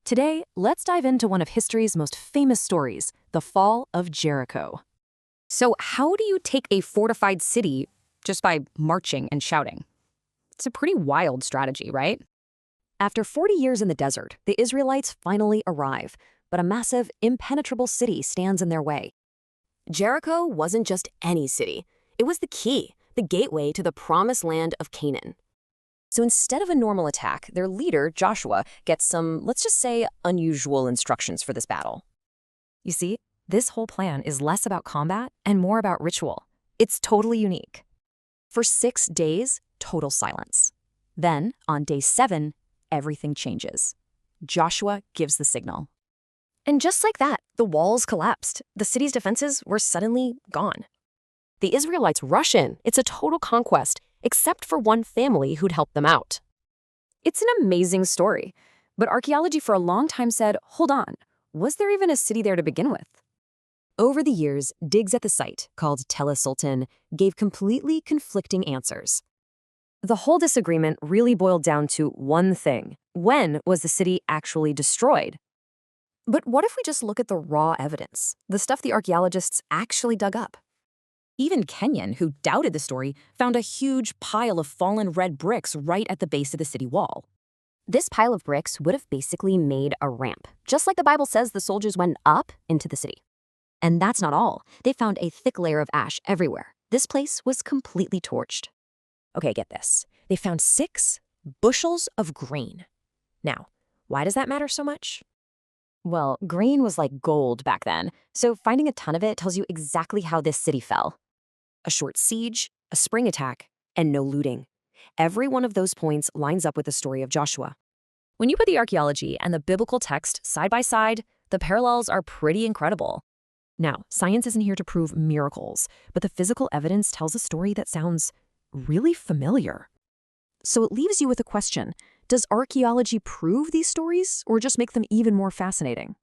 Today, let's dive into one of history's most famous stories, the fall of Jericho. So how do you take a fortified city just by marching and shouting? It's a pretty wild strategy, right? After 40 years in the desert, the Israelites finally arrive, but a massive, impenetrable city stands in their way. Jericho wasn't just any city. It was the key, the gateway to the promised land of Canaan. So instead of a normal attack, their leader, Joshua, gets some, let's just say, unusual instructions for this battle. You see, this whole plan is less about combat and more about ritual. It's totally unique. For 6 days, total silence. Then, on day 7, everything changes. Joshua gives the signal. And just like that, the walls collapsed. The city's defenses were suddenly gone. The Israelites rush in. It's a total conquest, except for one family who'd helped them out. It's an amazing story, but archaeology for a long time said, hold on, was there even a city there to begin with? Over the years, digs at the site, called Tell Sultan, gave completely conflicting answers. The whole disagreement really boiled down to one thing. When was the city actually destroyed? But what if we just look at the raw evidence, the stuff the archaeologists actually dug up? Even Kenyon, who doubted the story, found a huge pile of fallen red bricks right at the base of the city wall. This pile of bricks would have basically made a ramp, just like the Bible says the soldiers went up into the city. And that's not all. They found a thick layer of ash everywhere. This place was completely torched. Okay, get this. They found 6 bushels of grain. Now, why does that matter so much? Well, grain was like gold back then, so finding a ton of it tells you exactly how this city fell. A short siege, a spring attack, and no looting. Every one of those points lines up with the story of Joshua. When you put the archaeology and the biblical text side by side, the parallels are pretty incredible. Now, science isn't here to prove miracles, but the physical evidence tells a story that sounds really familiar. So it leaves you with a question. Does archaeology prove these stories or just make them even more fascinating?